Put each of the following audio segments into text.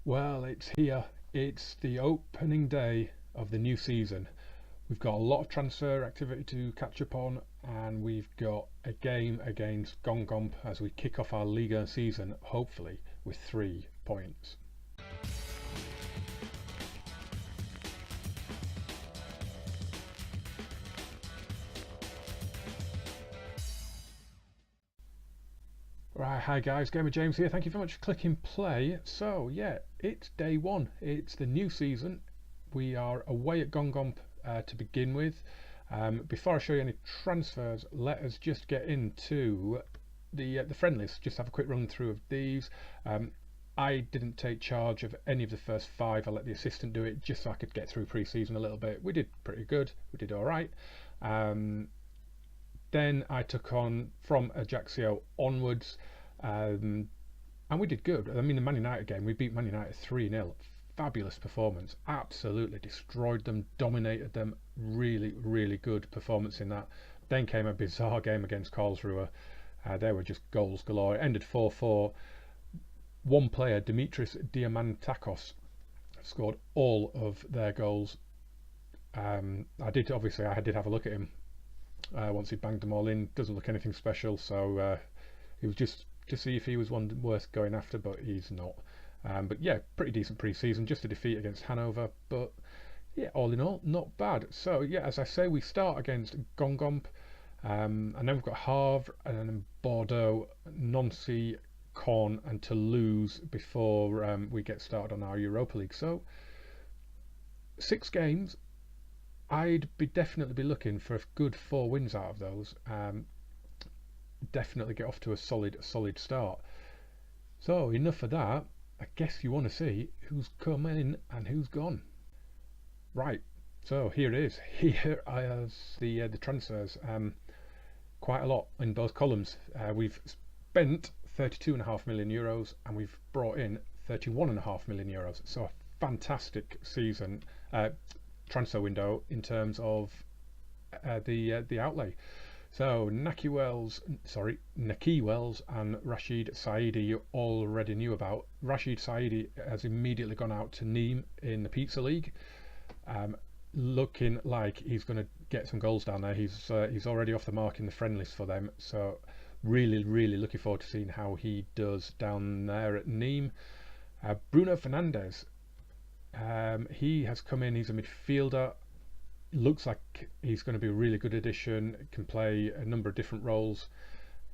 Well, it's here. It's the opening day of the new season. We've got a lot of transfer activity to catch up on, and we've got a game against Guingamp as we kick off our Ligue season, hopefully with 3 points. Right, hi guys, Gamer James here. Thank you very much for clicking play. So yeah, it's day one. It's the new season. We are away at Guingamp to begin with. Before I show you any transfers, let us just get into the friendlies. Just have a quick run through of these. I didn't take charge of any of the first five. I let the assistant do it just so I could get through pre-season a little bit. We did pretty good. We did all right. Then I took on from Ajaccio onwards, and we did good. I mean, the Man United game, we beat Man United 3-0. Fabulous performance. Absolutely destroyed them, dominated them. Really, really good performance in that. Then came a bizarre game against Karlsruhe. There were just goals galore. It ended 4-4. One player, Dimitris Diamantakos, scored all of their goals. I did have a look at him once he banged them all in. Doesn't look anything special, so it was just to see if he was one worth going after, but he's not. But yeah, pretty decent pre-season, just a defeat against Hanover, but yeah, all in all, not bad. So yeah, as I say, we start against Guingamp, and then we've got Havre, and then Bordeaux, Nancy, Caen, and Toulouse before we get started on our Europa League. So 6 games. I'd definitely be looking for a good 4 wins out of those. Definitely get off to a solid start. So enough of that. I guess you want to see who's come in and who's gone. Right. So here it is. Here are the transfers. Quite a lot in both columns. We've spent 32.5 million euros and we've brought in 31.5 million euros. So a fantastic season. Transfer window in terms of the outlay. So Naki Wells and Rashid Saidi you already knew about. Rashid Saidi has immediately gone out to Nîmes in the Pizza League, looking like he's going to get some goals down there. He's already off the mark in the friendlies for them, so really looking forward to seeing how he does down there at Nîmes. Bruno Fernandes, he has come in. He's a midfielder. Looks like he's going to be a really good addition. Can play a number of different roles.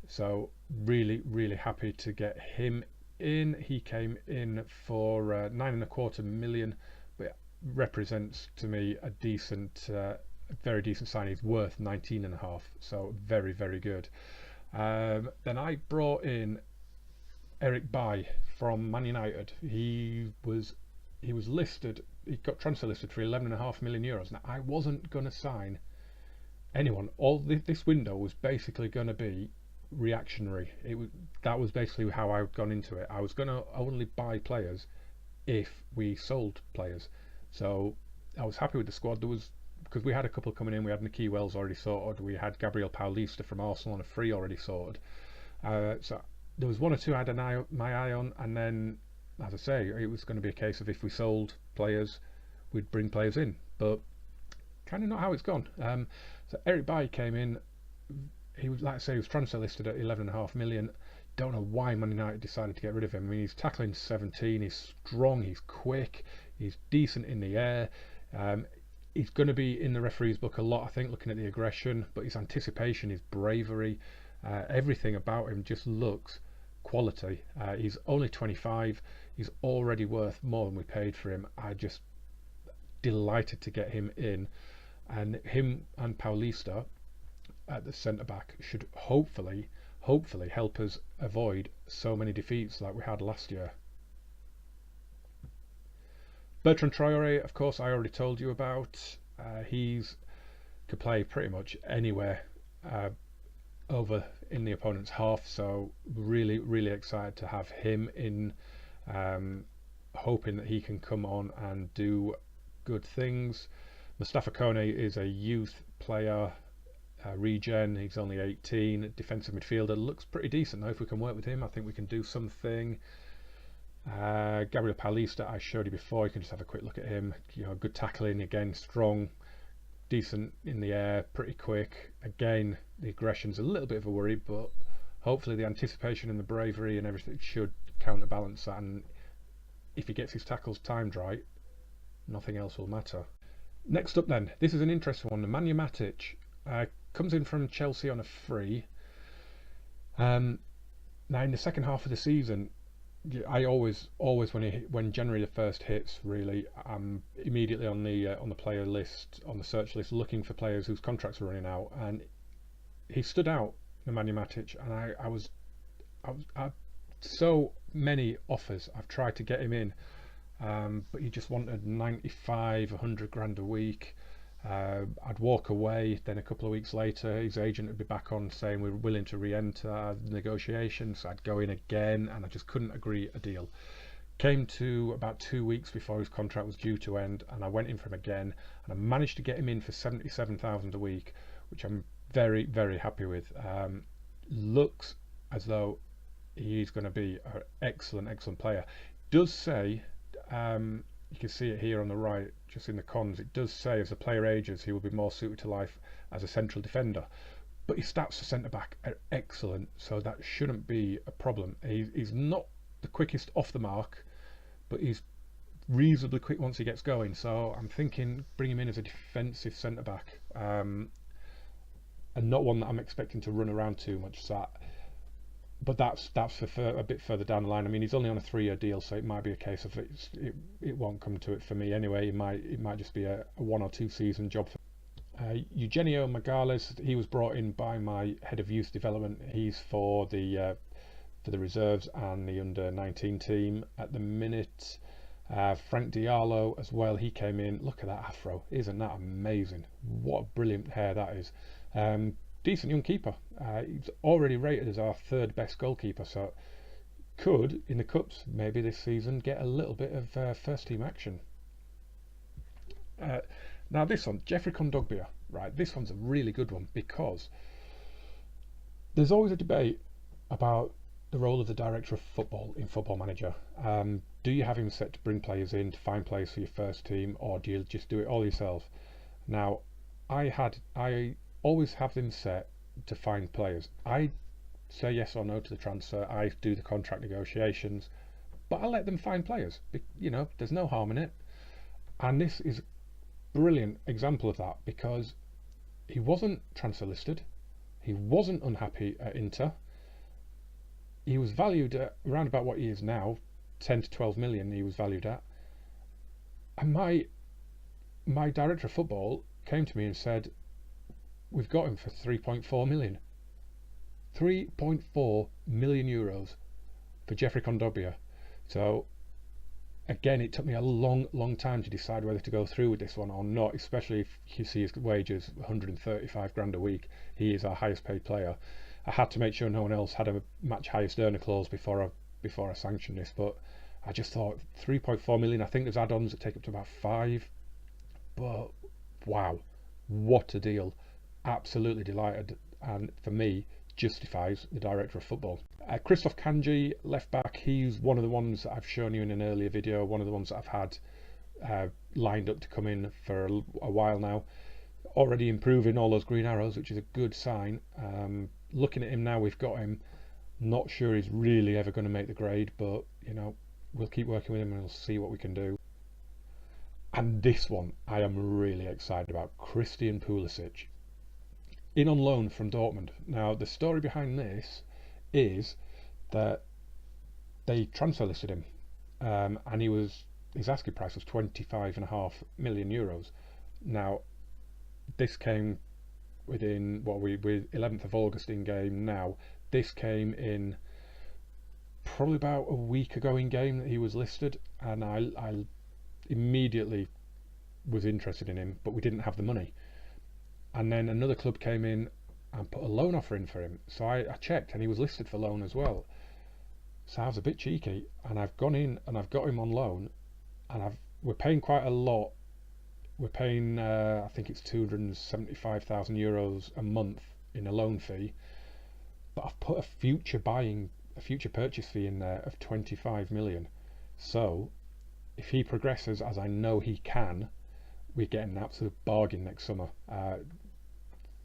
So really happy to get him in. He came in for 9.25 million, but represents to me a decent, very decent sign. He's worth 19.5. So very good. Then I brought in Eric Bailly from Man United. He was listed, he got transfer listed for 11.5 million euros. Now, I wasn't going to sign anyone. All this window was basically going to be reactionary. That was basically how I'd gone into it. I was going to only buy players if we sold players. So I was happy with the squad. Because we had a couple coming in. We had Naki Wells already sorted. We had Gabriel Paulista from Arsenal on a free already sorted. So there was one or two I had my eye on, and then, as I say, it was going to be a case of if we sold players, we'd bring players in, but kind of not how it's gone. So Eric Bailly came in. He was, like I say, he was transfer listed at 11.5 million. Don't know why Man United decided to get rid of him. I mean, he's tackling 17. He's strong. He's quick. He's decent in the air. He's going to be in the referee's book a lot, I think, looking at the aggression, but his anticipation, his bravery, everything about him just looks quality. He's only 25. He's already worth more than we paid for him. I just delighted to get him in, and him and Paulista at the centre back should hopefully help us avoid so many defeats like we had last year. Bertrand Traoré, of course, I already told you about. He's could play pretty much anywhere over in the opponent's half, so really excited to have him in, hoping that he can come on and do good things. Mustafa Kone is a youth player, regen. He's only 18, defensive midfielder, looks pretty decent though. If we can work with him, I think we can do something. Gabriel Paulista, I showed you before. You can just have a quick look at him. Good tackling, again, strong, decent in the air, pretty quick. Again, the aggression's a little bit of a worry, but hopefully the anticipation and the bravery and everything should counterbalance that. And if he gets his tackles timed right, nothing else will matter. Next up then, this is an interesting one. Nemanja Matic comes in from Chelsea on a free. Now in the second half of the season, I always when January the 1st hits, really, I'm immediately on the player list, on the search list, looking for players whose contracts are running out, and he stood out, Nemanja Matic, and I so many offers. I've tried to get him in, but he just wanted 95, 100 grand a week. I'd walk away, then a couple of weeks later his agent would be back on saying we're willing to re-enter negotiations. So I'd go in again, and I just couldn't agree a deal. Came to about 2 weeks before his contract was due to end, and I went in for him again, and I managed to get him in for 77,000 a week, which I'm very, very happy with. Looks as though he's going to be an excellent player. Does say, you can see it here on the right, just in the cons, it does say as the player ages he will be more suited to life as a central defender, but his stats for centre back are excellent, so that shouldn't be a problem. He's not the quickest off the mark, but he's reasonably quick once he gets going, so I'm thinking bring him in as a defensive centre back, and not one that I'm expecting to run around too much. But that's for a bit further down the line. I mean, he's only on a 3-year deal, so it might be a case of it won't come to it for me anyway. It might just be a 1 or 2 season job. Eugenio Magales, he was brought in by my head of youth development. He's for the reserves and the under-19 team at the minute. Frank Diallo as well, he came in. Look at that afro, isn't that amazing? What brilliant hair that is. Decent young keeper. He's already rated as our 3rd best goalkeeper, so could in the cups maybe this season get a little bit of first team action. Now this one, Jeffrey Kondogbia, right, this one's a really good one, because there's always a debate about the role of the director of football in Football Manager. Do you have him set to bring players in, to find players for your first team, or do you just do it all yourself? Now I always have them set to find players. I say yes or no to the transfer, I do the contract negotiations, but I let them find players. There's no harm in it. And this is a brilliant example of that, because he wasn't transfer listed, he wasn't unhappy at Inter, he was valued at around about what he is now, 10 to 12 million he was valued at, and my director of football came to me and said, we've got him for 3.4 million. 3.4 million euros for Jeffrey Kondogbia. So again, it took me a long time to decide whether to go through with this one or not, especially if you see his wages 135 grand a week. He is our highest paid player. I had to make sure no one else had a match highest earner clause before I sanctioned this, but I just thought 3.4 million. I think there's add-ons that take up to about 5, but wow, what a deal. Absolutely delighted, and for me justifies the director of football. Christoph Kanji, left back, he's one of the ones that I've shown you in an earlier video, one of the ones that I've had lined up to come in for a while now. Already improving all those green arrows, which is a good sign. Looking at him now, we've got him. Not sure he's really ever going to make the grade, but we'll keep working with him and we'll see what we can do. And this one I am really excited about, Christian Pulisic, in on loan from Dortmund. Now the story behind this is that they transfer listed him, and his asking price was 25.5 million euros. Now this came within with 11th of August in game now. This came in probably about a week ago in game that he was listed, and I immediately was interested in him, but we didn't have the money. And then another club came in and put a loan offer in for him, so I checked and he was listed for loan as well. So I was a bit cheeky, and I've gone in and I've got him on loan, and we're paying quite a lot. We're paying I think it's 275,000 euros a month in a loan fee, but I've put a future purchase fee in there of 25 million. So if he progresses as I know he can, we get an absolute bargain next summer.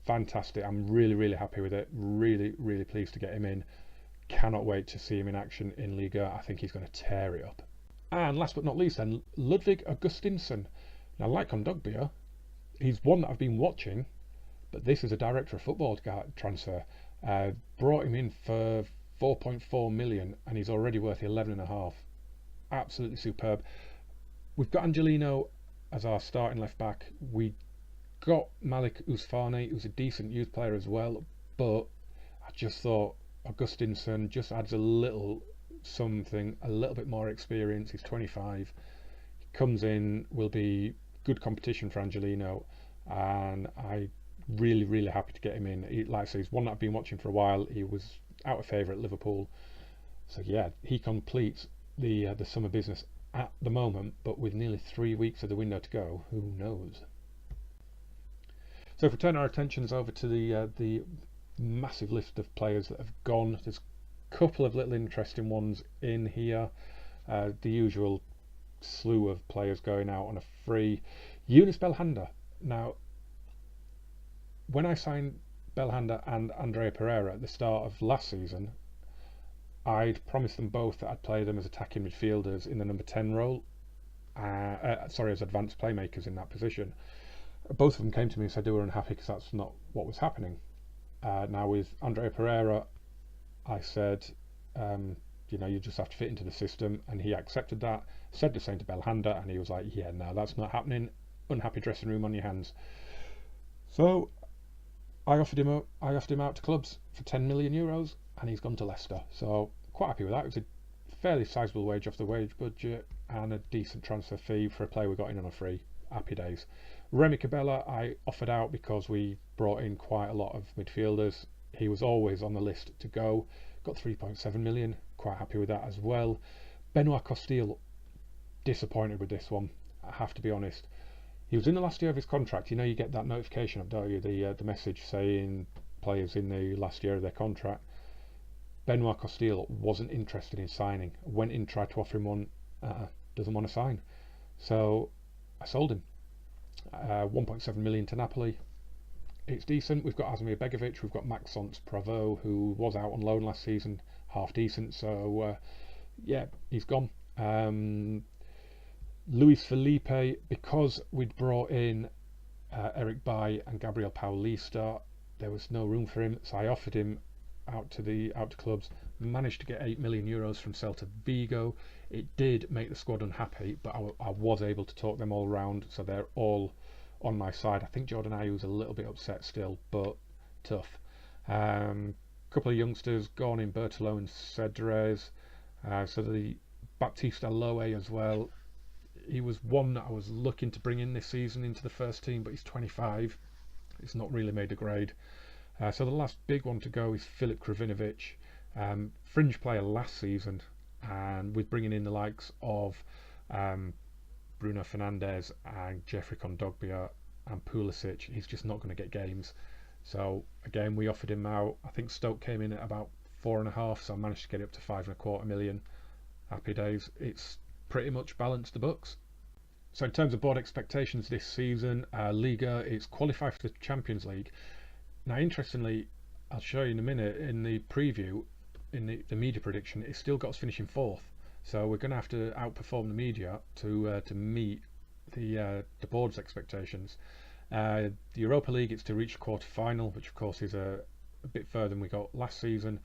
Fantastic. I'm really, really happy with it. Really, really pleased to get him in. Cannot wait to see him in action in Ligue. I think he's going to tear it up. And last but not least then, Ludwig Augustinsson. Now, like Kondogbia, he's one that I've been watching, but this is a director of football transfer. Brought him in for 4.4 million and he's already worth 11.5. Absolutely superb. We've got Angelino as our starting left back. We got Malik Ousfane, who's a decent youth player as well, but I just thought Augustinsson just adds a little something, a little bit more experience. He's 25. He comes in, will be good competition for Angelino, and I really happy to get him in. Like I say, he's one that I've been watching for a while. He was out of favour at Liverpool, so yeah, he completes the summer business at the moment, but with nearly 3 weeks of the window to go, who knows. So if we turn our attentions over to the massive list of players that have gone, there's a couple of little interesting ones in here. The usual slew of players going out on a free. Yunus Belhanda. Now, when I signed Belhanda and Andrea Pereira at the start of last season, I'd promised them both that I'd play them as attacking midfielders in the number 10 role. As advanced playmakers in that position. Both of them came to me and said they were unhappy because that's not what was happening. Now with Andrea Pereira, I said, you just have to fit into the system, and he accepted that. Said the same to Belhanda, and he was like, yeah, no, that's not happening. Unhappy dressing room on your hands. So I offered him out to clubs for 10 million euros, and he's gone to Leicester. So quite happy with that. It was a fairly sizable wage off the wage budget and a decent transfer fee for a player we got in on a free. Happy days. Remy Cabella I offered out because we brought in quite a lot of midfielders. He was always on the list to go. Got 3.7 million. Quite happy with that as well. Benoit Costil, disappointed with this one, I have to be honest. He was in the last year of his contract. You know, you get that notification up, don't you? The message saying players in the last year of their contract. Benoit Costil wasn't interested in signing. Went in, tried to offer him one. Doesn't want to sign. So I sold him. 1.7 million to Napoli. It's decent. We've got Asmir Begovic. We've got Maxence Pravo, who was out on loan last season. Half decent. So yeah, he's gone. Luis Felipe, because we'd brought in Eric Bailly and Gabriel Paulista, there was no room for him, so I offered him out to clubs. Managed to get 8 million euros from Celta Vigo. It did make the squad unhappy, but I was able to talk them all round, so they're all on my side. I think Jordan Ayew's a little bit upset still, but tough. Couple of youngsters gone in, Bertolo and Cedrez. So the Baptiste Loe as well. He was one that I was looking to bring in this season into the first team, but he's 25. It's not really made a grade. So the last big one to go is Filip Kravinovic, fringe player last season, and with bringing in the likes of Bruno Fernandes and Jeffrey Kondogbia and Pulisic, he's just not going to get games. So again, we offered him out. I think Stoke came in at about 4.5, so I managed to get it up to 5.25 million. Happy days. It's pretty much balanced the books. So in terms of board expectations this season, Liga is qualified for the Champions League. Now interestingly, I'll show you in a minute in the preview, in the media prediction, it's still got us finishing 4th. So we're going to have to outperform the media to meet the board's expectations. The Europa League, it's to reach the quarter-final, which of course is a bit further than we got last season.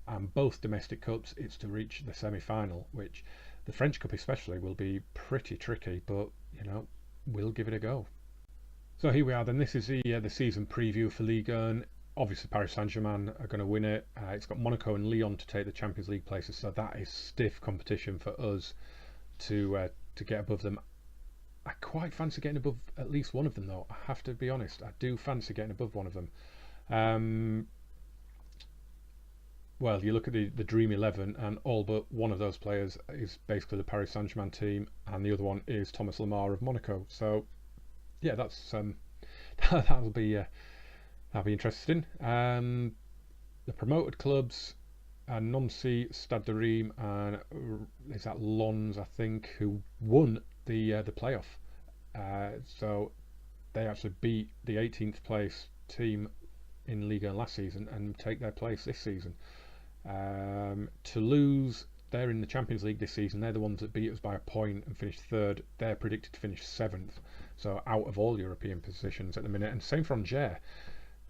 And both domestic cups, it's to reach the semi-final, which the French Cup especially will be pretty tricky, but you know, we'll give it a go. So here we are then. This is the season preview for Ligue 1. Obviously Paris Saint-Germain are going to win it. It's got Monaco and Lyon to take the Champions League places, so that is stiff competition for us to get above them. I quite fancy getting above at least one of them though, I have to be honest. I do fancy getting above one of them. Well, you look at the Dream 11 and all but one of those players is basically the Paris Saint-Germain team, and the other one is Thomas Lemar of Monaco. So yeah, that's that'll be interesting. The promoted clubs, Nancy, Stade de Reims, and is that Lons, I think, who won the playoff. So they actually beat the 18th place team in Ligue last season and take their place this season. Toulouse, they're in the Champions League this season. They're the ones that beat us by a point and finished third. They're predicted to finish 7th, so out of all European positions at the minute. And same for Angers.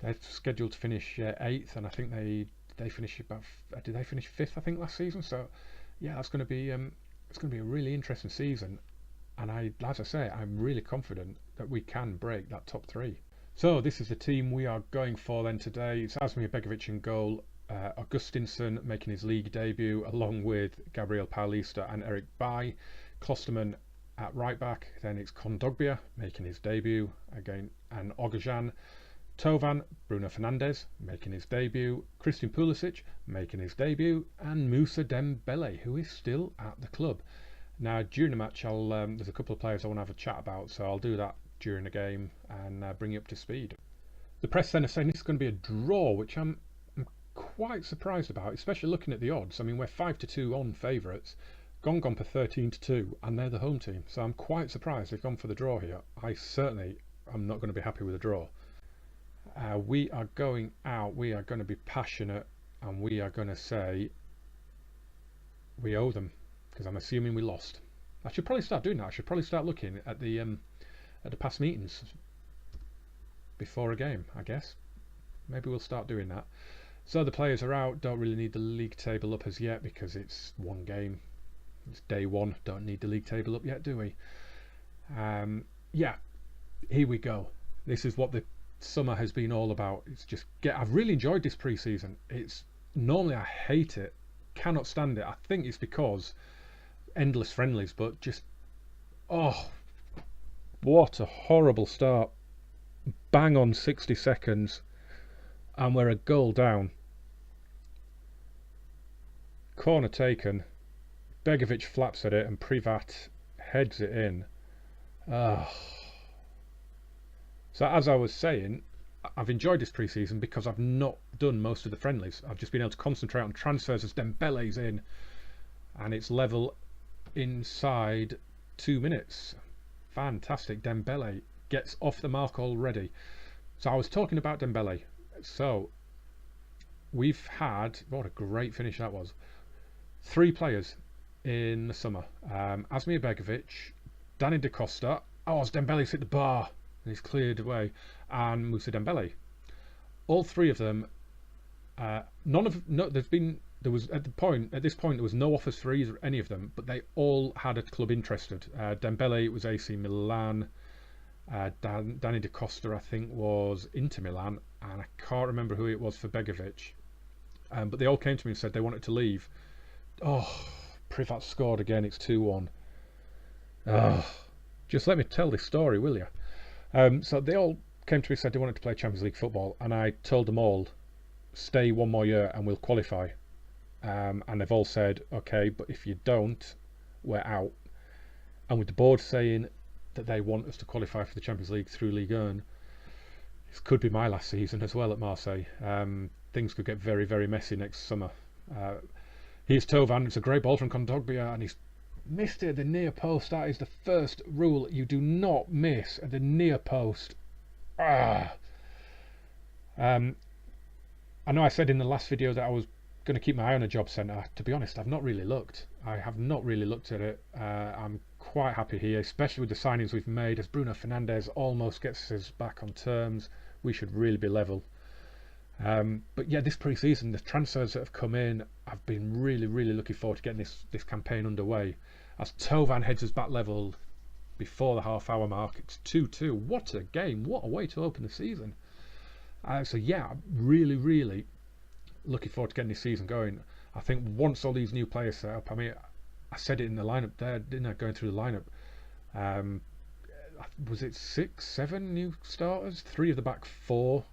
They're scheduled to finish 8th, and I think they finished about. Did they finish 5th? I think last season. So yeah, that's going to be it's going to be a really interesting season. And as I say, I'm really confident that we can break that top 3. So this is the team we are going for then today. It's Asmir Begovic in goal. Augustinsson making his league debut along with Gabriel Paulista and Eric Bailly. Klosterman at right back. Then it's Kondogbia making his debut again, and Ogajan. Tovan, Bruno Fernandes making his debut. Christian Pulisic making his debut, and Moussa Dembele, who is still at the club. Now during the match, there's a couple of players I want to have a chat about, so I'll do that during the game and bring you up to speed. The press then are saying this is going to be a draw, which I'm quite surprised about, especially looking at the odds. I mean, we're 5-2 on favourites. Guingamp are 13-2, and they're the home team. So I'm quite surprised they've gone for the draw here. I certainly am not going to be happy with a draw. We are going out. We are going to be passionate, and we are going to say we owe them, because I'm assuming we lost. I should probably start doing that. I should probably start looking at the past meetings before a game, I guess. Maybe we'll start doing that. So the players are out. Don't really need the league table up as yet because it's one game. It's day one. Don't need the league table up yet, do we? Yeah, here we go. This is what the summer has been all about. It's just I've really enjoyed this pre-season. It's normally I hate it, cannot stand it. I think it's because endless friendlies, but just what a horrible start. Bang on 60 seconds. And we're a goal down. Corner taken. Begovic flaps at it and Privat heads it in. So as I was saying, I've enjoyed this pre-season because I've not done most of the friendlies. I've just been able to concentrate on transfers as Dembele's in. And it's level inside 2 minutes. Fantastic. Dembele gets off the mark already. So I was talking about Dembele. So we've had, what a great finish that was, 3 players in the summer. Asmir Begovic, Danny Da Costa, as Dembele's hit the bar and he's cleared away, and Moussa Dembele. All 3 of them, at this point there was no offers for any of them, but they all had a club interested. Dembele was AC Milan. Danny Da Costa I think was Inter Milan, and I can't remember who it was for Begovic, but they all came to me and said they wanted to leave. Privat scored again. It's 2-1. Just let me tell this story, will you? So they all came to me and said they wanted to play Champions League football, and I told them all, stay 1 more year and we'll qualify. And they've all said, okay, but if you don't, we're out. And with the board saying that they want us to qualify for the Champions League through Ligue 1, this could be my last season as well at Marseille. Things could get very, very messy next summer. Here's Tovan. It's a great ball from Kondogbia, and he's missed it at the near post. That is the first rule. You do not miss at the near post. I know I said in the last video that I was going to keep my eye on a job centre. To be honest, I've not really looked. I have not really looked at it. I'm quite happy here, especially with the signings we've made. As Bruno Fernandes almost gets us back on terms, we should really be level. But yeah, this pre-season, the transfers that have come in, I've been really, really looking forward to getting this campaign underway. As Tovan heads us back level before the half-hour mark, it's 2-2. What a game! What a way to open the season! So yeah, I'm really, really looking forward to getting this season going. I think once all these new players set up, I mean, I said it in the lineup there, didn't I? Going through the lineup, was it 6, 7 new starters? 3 of the back 4.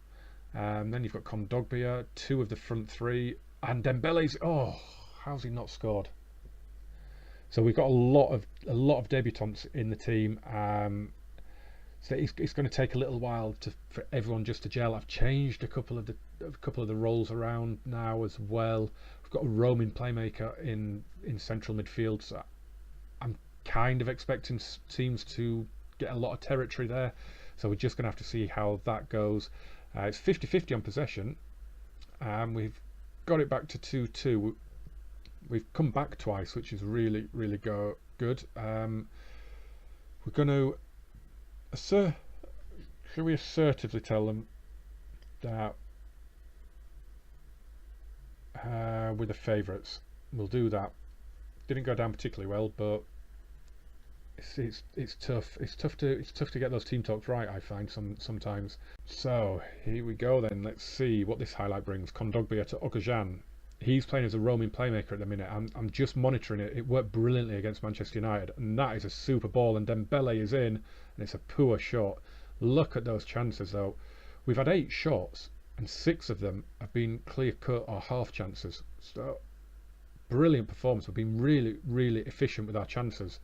Then you've got Kondogbia, 2 of the front 3, and Dembele's. How's he not scored? So we've got a lot of debutants in the team. So it's going to take a little while for everyone just to gel. I've changed a couple of the roles around now as well. We've got a roaming playmaker in central midfield, so I'm kind of expecting teams to get a lot of territory there. So we're just going to have to see how that goes. It's 50-50 on possession. We've got it back to 2-2. We've come back twice, which is really, really good. We're going to should we assertively tell them that we're the favourites? We'll do that. Didn't go down particularly well, but it's tough. It's tough to get those team talks right, I find sometimes. So here we go then. Let's see what this highlight brings. Kondogbia to Ogajan. He's playing as a roaming playmaker at the minute. I'm just monitoring it. It worked brilliantly against Manchester United, and that is a super ball. And Dembele is in, and it's a poor shot. Look at those chances though. We've had 8 shots, and 6 of them have been clear cut or half chances. So brilliant performance. We've been really, really efficient with our chances.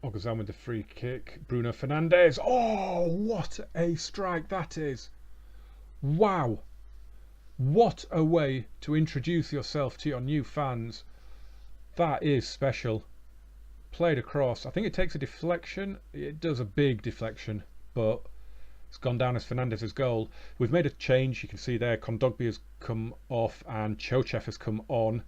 Oguzan with the free kick. Bruno Fernandes. Oh, what a strike that is. Wow. What a way to introduce yourself to your new fans. That is special. Played across. I think it takes a deflection. It does a big deflection, but it's gone down as Fernandes' goal. We've made a change. You can see there Kondogbia has come off and Chochev has come on.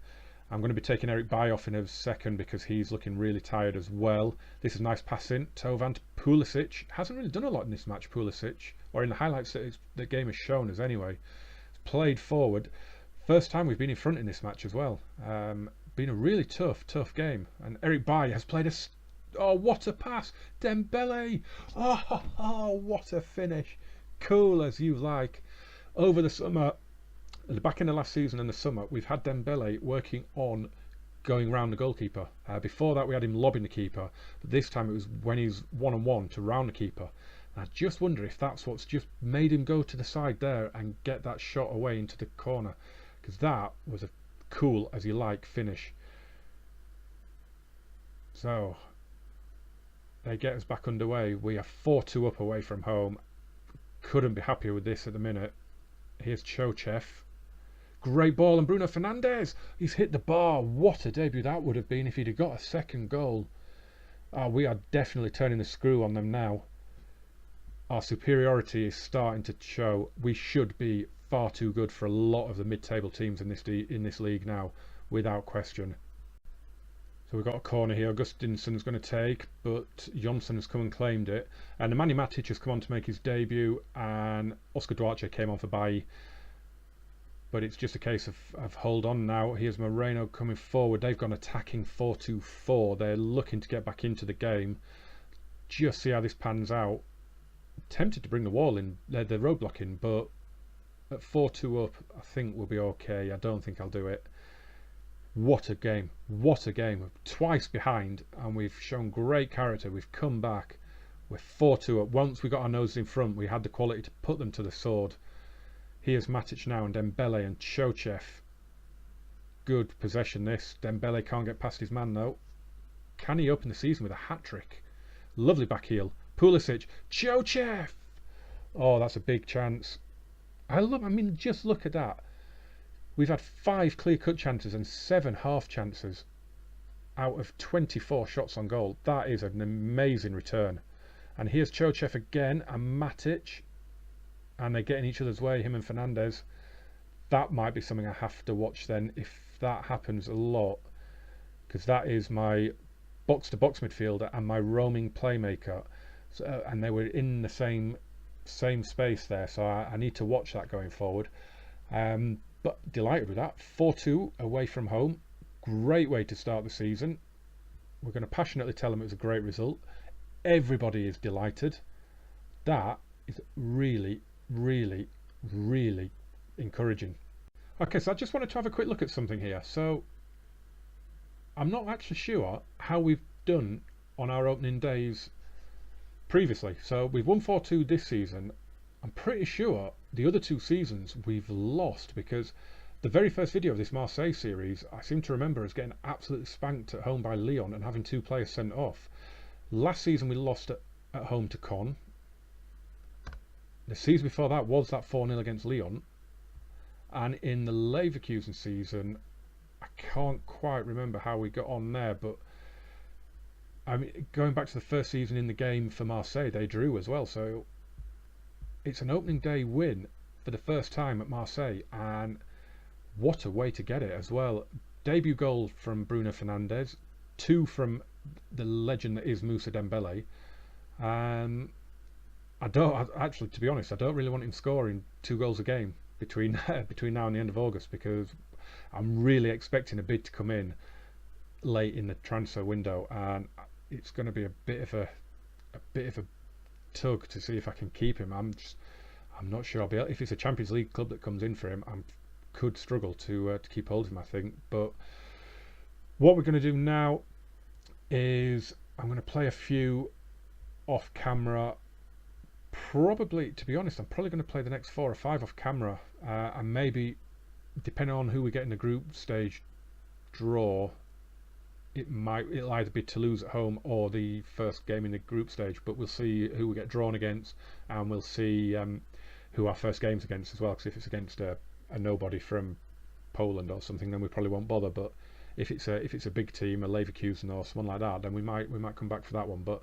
I'm going to be taking Eric Bailly off in a second because he's looking really tired as well. This is nice passing. Tovan to Pulisic. Hasn't really done a lot in this match, Pulisic. Or in the highlights that the game has shown us anyway. Played forward. First time we've been in front in this match as well. Been a really tough game. And Eric Bailly has played oh, what a pass. Dembele. Oh, what a finish. Cool as you like. Over the summer, at the back end of last season and the summer, we've had Dembele working on going round the goalkeeper. Before that, we had him lobbing the keeper. But this time it was when he's one-on-one to round the keeper. I just wonder if that's what's just made him go to the side there and get that shot away into the corner, because that was a cool as you like finish. So they get us back underway. We are 4-2 up away from home. Couldn't be happier with this at the minute. Here's Chochev. Great ball, and Bruno Fernandes. He's hit the bar. What a debut that would have been if he'd have got a second goal. We are definitely turning the screw on them now. Our superiority is starting to show. We should be far too good for a lot of the mid-table teams in this league now, without question. So we've got a corner here. Augustinson's going to take, but Johnson has come and claimed it. And Nemanja Matic has come on to make his debut, and Oscar Duarte came on for Bailly. But it's just a case of hold on now. Here's Moreno coming forward. They've gone attacking 4-2-4. They're looking to get back into the game. Just see how this pans out. Tempted to bring the wall in, the roadblock in, but at 4-2 up, I think we'll be okay. I don't think I'll do it. What a game. What a game. We're twice behind, and we've shown great character. We've come back. We're 4-2 up. Once we got our noses in front, we had the quality to put them to the sword. Here's Matic now, and Dembele and Chochev. Good possession this. Dembele can't get past his man though. Can he open the season with a hat-trick? Lovely back heel. Pulisic. Chochev! Oh, that's a big chance. I mean, just look at that. We've had 5 clear-cut chances and 7 half chances out of 24 shots on goal. That is an amazing return. And here's Chochev again and Matic. And they're getting each other's way, him and Fernandes. That might be something I have to watch then if that happens a lot. Because that is my box-to-box midfielder and my roaming playmaker. So, and they were in the same space there. So I need to watch that going forward. But delighted with that. 4-2 away from home. Great way to start the season. We're going to passionately tell them it was a great result. Everybody is delighted. That is really, really, really encouraging. Okay, so I just wanted to have a quick look at something here. So I'm not actually sure how we've done on our opening days previously. So we've won 4-2 this season. I'm pretty sure the other 2 seasons we've lost, because the very first video of this Marseille series, I seem to remember us getting absolutely spanked at home by Lyon and having 2 players sent off. Last season we lost at home to Caen. The season before that was that 4-0 against Lyon. And in the Leverkusen season, I can't quite remember how we got on there, but I mean, going back to the first season in the game for Marseille, they drew as well. So it's an opening day win for the first time at Marseille, and what a way to get it as well. Debut goal from Bruno Fernandes, two from the legend that is Moussa Dembele. I don't actually, to be honest, I don't really want him scoring 2 goals a game between between now and the end of August, because I'm really expecting a bid to come in late in the transfer window, and it's going to be a bit of a tug to see if I can keep him. I'm not sure I'll be able, if it's a Champions League club that comes in for him. I could struggle to keep hold of him, I think. But what we're going to do now is I'm going to play a few off camera. Probably, to be honest, I'm probably going to play the next 4 or 5 off camera, and maybe, depending on who we get in the group stage draw, it'll either be Toulouse at home or the first game in the group stage. But we'll see who we get drawn against, and we'll see who our first game's against as well. Because if it's against a nobody from Poland or something, then we probably won't bother. But if it's a big team, a Leverkusen or someone like that, then we might come back for that one. But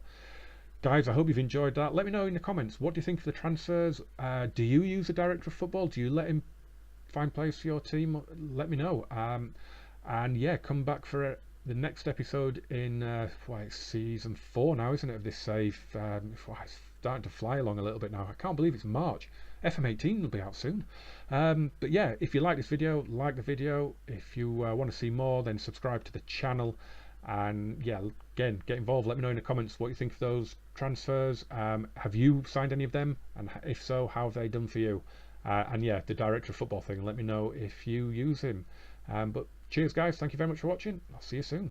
guys, I hope you've enjoyed that. Let me know in the comments, what do you think of the transfers? Do you use a director of football? Do you let him find players for your team? Let me know. And yeah, come back for the next episode in it's season 4 now, isn't it, of this save? It's starting to fly along a little bit now. I can't believe it's March. FM18 will be out soon. But yeah, if you like this video, like the video. If you want to see more, then subscribe to the channel. And yeah, again, get involved. Let me know in the comments what you think of those transfers. Have you signed any of them? And if so, how have they done for you? And yeah, the director of football thing, let me know if you use him. But cheers guys, thank you very much for watching. I'll see you soon.